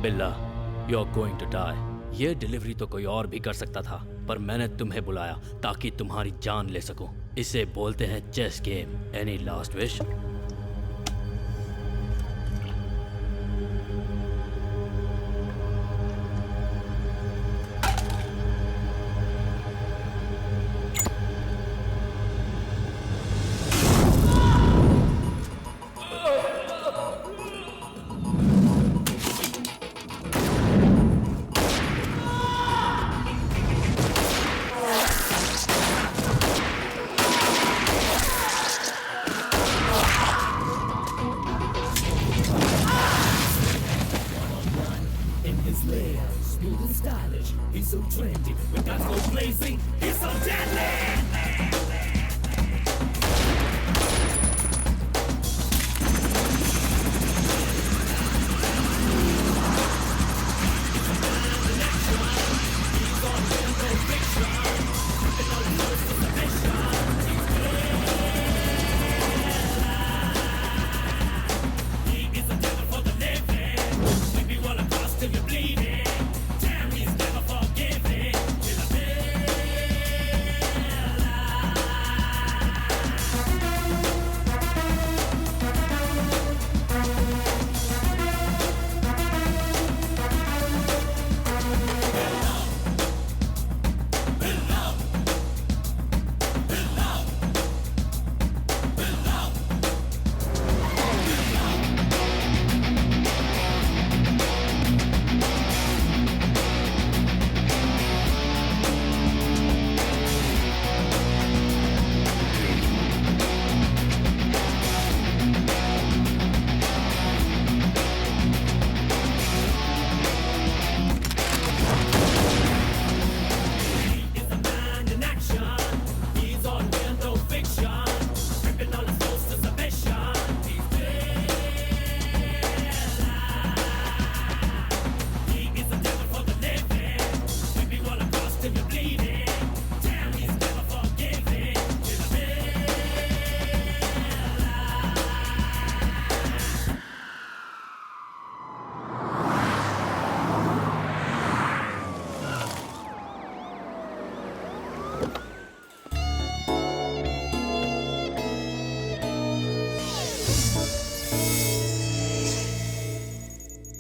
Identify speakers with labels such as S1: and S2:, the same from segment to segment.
S1: बिल्ला, you are going to die. ये delivery तो कोई और भी कर सकता था, पर मैंने तुम्हें बुलाया ताकि तुम्हारी जान ले सकूं। इसे बोलते हैं chess game. Any last wish?
S2: In his lair, smooth and stylish, he's so trendy. With guns go blazing, he's so deadly.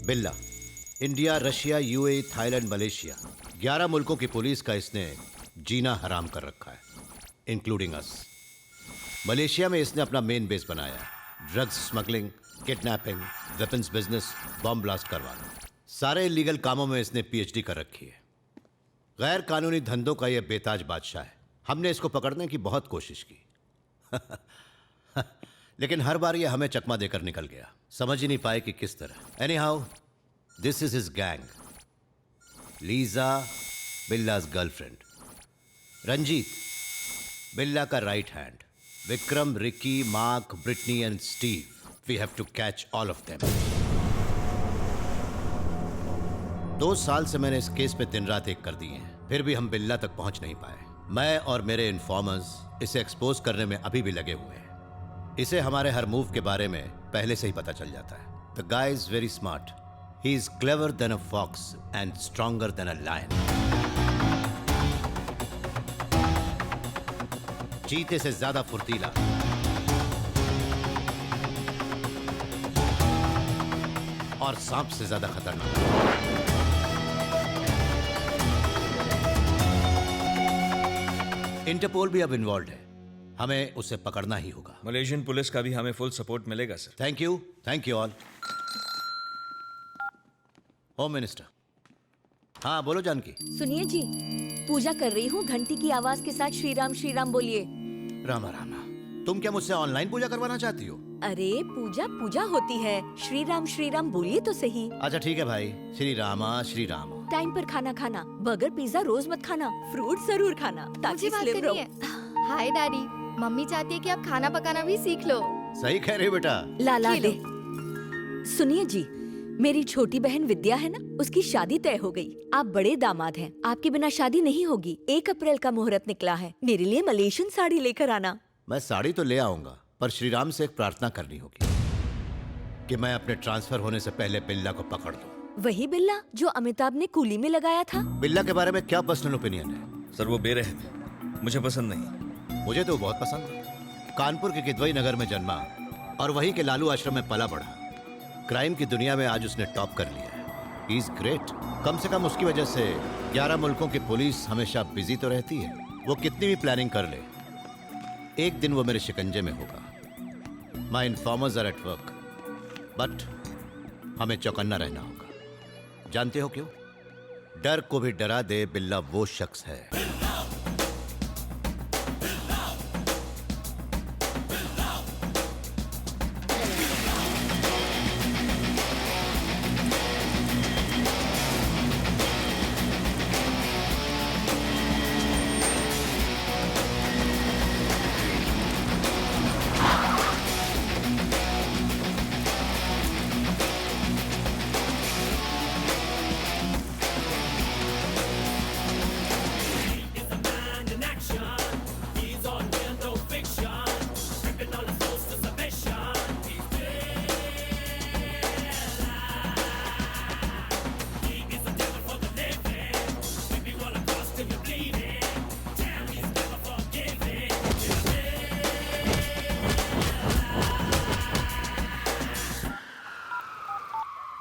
S3: बिल्ला, India, Russia, UAE, Thailand, Malaysia, 11 मुल्कों की पुलिस का इसने जीना हराम कर रखा है, इंक्लूडिंग अस। मलेशिया में इसने अपना मेन बेस बनाया। Drugs smuggling, kidnapping, weapons business, bomb blast करवाना, सारे इलीगल कामों में इसने पीएचडी कर रखी है। गैर कानूनी धंधों का यह बेताज बादशाह है। हमने इसको पकड़ने की बहुत कोशिश की लेकिन हर बार यह हमें चकमा देकर निकल गया। समझ ही नहीं पाए कि किस तरह। Anyhow, this is his gang. Lisa, Billa's girlfriend. Ranjeet, Billa का right hand. Vikram, Ricky, Mark, Britney and Steve. We have to catch all of them. 2 साल से मैंने इस केस पे दिन रात एक कर दिए हैं, फिर भी हम बिल्ला तक पहुंच नहीं पाए। मैं और मेरे इन्फॉर्मर्स इसे एक्सपोज करने में अभी भी लगे हुए हैं। इसे हमारे हर मूव के बारे में पहले से ही पता चल जाता है। The guy is very smart. He is clever than a fox and stronger than a lion. चीते से ज्यादा फुर्तीला, और सांप से ज्यादा खतरनाक। इंटरपोल भी अब इन्वॉल्व है। हमें उसे पकड़ना ही होगा।
S4: मलेशियन पुलिस का भी हमें फुल सपोर्ट मिलेगा sir.
S3: Thank you all. Home minister. हाँ बोलो जानकी।
S5: सुनिए जी, पूजा कर रही हूँ, घंटी की आवाज के साथ श्री राम बोलिए।
S3: रामा रामा, तुम क्या मुझसे ऑनलाइन पूजा करवाना चाहती हो?
S5: अरे पूजा पूजा होती है, श्री राम बोलिए तो सही।
S3: अच्छा ठीक है भाई, श्री रामा श्री राम।
S5: टाइम पर खाना खाना, बर्गर पिज्जा रोज मत खाना, फ्रूट जरूर खाना ताकि स्लिम रहो।
S6: हाय डैडी, मम्मी चाहती है कि आप खाना पकाना भी सीख लो।
S3: सही कह रहे हो बेटा।
S5: लाला दे। सुनिए जी, मेरी छोटी बहन विद्या है ना, उसकी शादी तय हो गई। आप बड़े दामाद हैं, आपके बिना शादी नहीं होगी। 1 अप्रैल का मुहूर्त निकला है, मेरे लिए मलेशियन साड़ी लेकर आना।
S3: मैं साड़ी तो ले आऊंगा, पर श्री राम से एक प्रार्थना करनी होगी कि मैं अपने ट्रांसफर होने से पहले बिल्ला को पकड़ लूं।
S5: वही बिल्ला जो अमिताभ ने कूली में लगाया था।
S3: बिल्ला के बारे में क्या पर्सनल ओपिनियन है?
S4: सर वो बेरहम है, मुझे पसंद नहीं।
S3: मुझे तो बहुत पसंद है। कानपुर के किदवई नगर में जन्मा और वहीं के लालू आश्रम में पला बढ़ा। क्राइम की दुनिया में आज उसने टॉप कर लिया है। He is great. कम से कम उसकी वजह से 11 मुल्कों की पुलिस हमेशा बिजी तो रहती है। वो कितनी भी प्लानिंग कर ले, एक दिन वो मेरे शिकंजे में होगा। My informers are at work, but हमें चौकन्ना रहना होगा। जानते हो क्यों? डर को भी डरा दे बिल्ला वो शख्स है।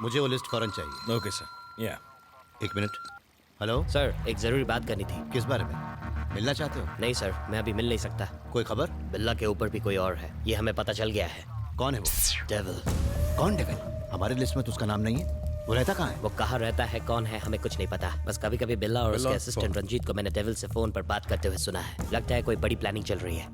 S3: मुझे वो लिस्ट फौरन चाहिए।
S4: Okay sir. या
S3: एक मिनट। हेलो
S7: सर, एक जरूरी बात करनी थी।
S3: किस बारे में? मिलना चाहते हो?
S7: नहीं सर, मैं अभी मिल नहीं सकता।
S3: कोई खबर?
S7: बिल्ला के ऊपर भी कोई और है, ये हमें पता चल गया है।
S3: कौन है वो?
S7: डेविल।
S3: कौन डेविल? हमारी लिस्ट में तो उसका नाम नहीं है। वो रहता कहाँ है?
S7: वो कहाँ रहता है, कौन है, हमें कुछ नहीं पता। बस कभी कभी बिल्ला और उसके असिस्टेंट रंजीत को मैंने डेविल से फोन पर बात करते हुए सुना है। लगता है कोई बड़ी प्लानिंग चल रही है।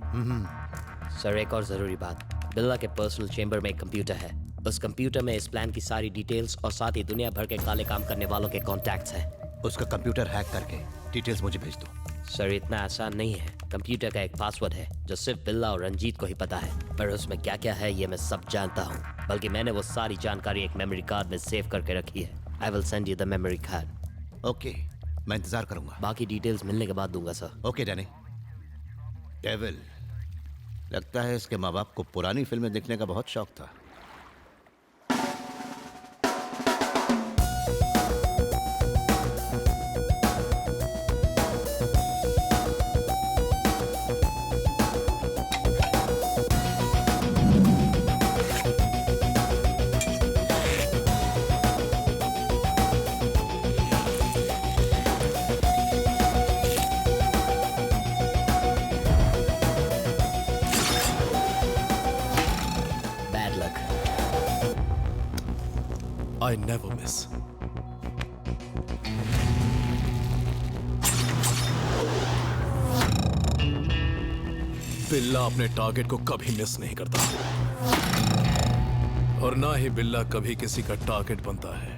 S7: सर, एक और जरूरी बात। बिल्ला के पर्सनल चेंबर में एक कंप्यूटर है। उस कंप्यूटर में इस प्लान की सारी डिटेल्स और साथ ही दुनिया भर के काले काम करने वालों के कॉन्टैक्ट्स हैं।
S3: उसका कंप्यूटर हैक करके डिटेल्स मुझे भेज दो।
S7: सर, इतना आसान नहीं है। कंप्यूटर का एक पासवर्ड है जो सिर्फ बिल्ला और रंजीत को ही पता है, पर उसमें क्या क्या है ये मैं सब जानता हूँ। बल्कि मैंने वो सारी जानकारी एक मेमोरी कार्ड में सेव करके रखी है। I will send you the memory card.
S3: Okay, मैं इंतजार करूंगा।
S7: बाकी डिटेल्स मिलने के बाद दूंगा सर।
S3: Okay Danny. डेविल, लगता है इसके माँ बाप को पुरानी फिल्में देखने का बहुत शौक था।
S8: I never miss. बिल्ला अपने टारगेट को कभी मिस नहीं करता और ना ही बिल्ला कभी किसी का टारगेट बनता है।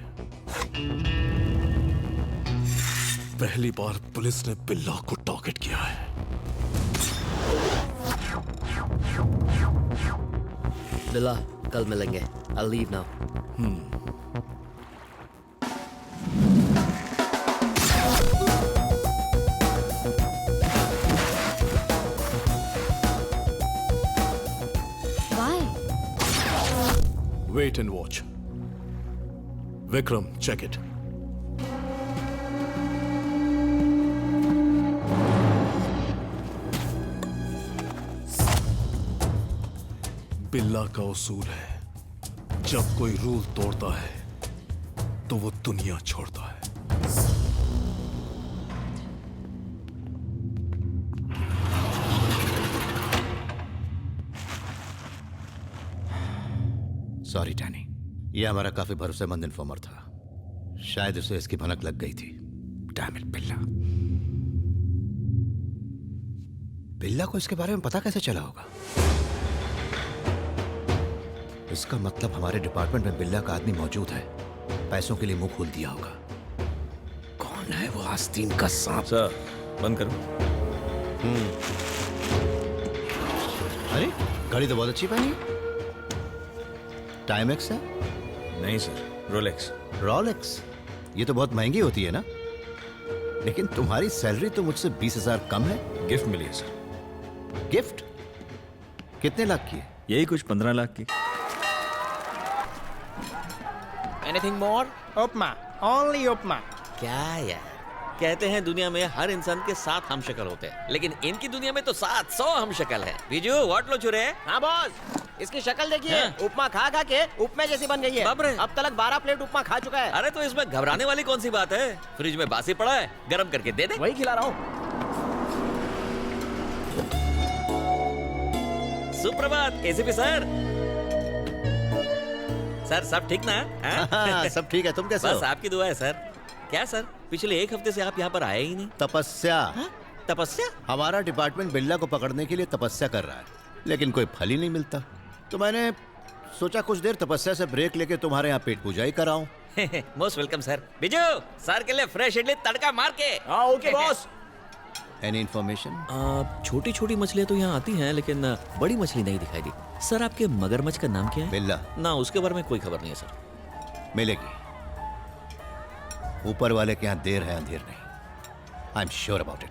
S8: पहली बार पुलिस ने बिल्ला को टारगेट किया है।
S7: बिल्ला, कल मिलेंगे। I'll leave now.
S6: Why?
S8: Wait and watch. Vikram, check it. बिल्ला का उसूल है, जब कोई रूल तोड़ता है तो वो दुनिया छोड़ता है।
S3: सॉरी डैनी, ये हमारा काफी भरोसेमंद इन्फॉर्मर था। शायद उसे इसकी भनक लग गई थी। डैम इट बिल्ला। बिल्ला को इसके बारे में पता कैसे चला होगा? इसका मतलब हमारे डिपार्टमेंट में बिल्ला का आदमी मौजूद है। पैसों के लिए मुंह खोल दिया होगा। कौन है वो आस्तीन का सांप?
S4: सर, बंद करो।
S3: अरे घड़ी तो बहुत अच्छी पहनी। टाइमेक्स है?
S4: नहीं सर, रोलेक्स।
S3: रॉलेक्स? ये तो बहुत महंगी होती है ना? लेकिन तुम्हारी सैलरी तो मुझसे 20,000 कम है।
S4: गिफ्ट मिली है सर।
S3: गिफ्ट? कितने लाख की है?
S4: यही कुछ 15 लाख की।
S9: Anything more? Upma, only upma.
S4: क्या यार, कहते हैं दुनिया में हर इंसान के 7 हम शक्ल होते हैं, लेकिन इनकी दुनिया में तो 700 हम शक्ल है। बीजू व्हाट लो चुरे?
S9: हाँ बॉस, इसकी शक्ल देखिए, उपमा खा खा के उपमे जैसी बन गई है।
S4: बाप रे।
S9: अब तक 12 प्लेट उपमा खा चुका है।
S4: अरे तो इसमें घबराने वाली कौन सी बात है? फ्रिज में बासी पड़ा है, गर्म करके दे दे।
S9: वही खिला रहा हूँ।
S4: सुप्रभात एसीपी सर। सर सब ठीक ना? हाँ?
S3: हाँ, सब ठीक है। तुम कैसे
S4: बस
S3: हो?
S4: आपकी दुआ है सर। क्या सर, पिछले 1 हफ्ते से आप यहाँ पर आए ही नहीं।
S3: तपस्या।
S4: तपस्या?
S3: हमारा डिपार्टमेंट बिल्ला को पकड़ने के लिए तपस्या कर रहा है, लेकिन कोई फल ही नहीं मिलता। तो मैंने सोचा कुछ देर तपस्या से ब्रेक लेके तुम्हारे यहाँ पेट पूजा ही कराऊं।
S4: Most welcome sir. Biju sir के लिए फ्रेश इडली तड़का मार के।
S9: हाँ ओके बॉस।
S3: Any information?
S4: छोटी छोटी मछलियाँ तो यहाँ आती हैं, लेकिन बड़ी मछली नहीं दिखाई दी। सर आपके मगरमच्छ का नाम क्या है?
S3: बिल्ला।
S4: ना, उसके बारे में कोई खबर नहीं है सर।
S3: मिलेगी। ऊपर वाले के यहाँ देर है अंधेर नहीं। I am sure about it.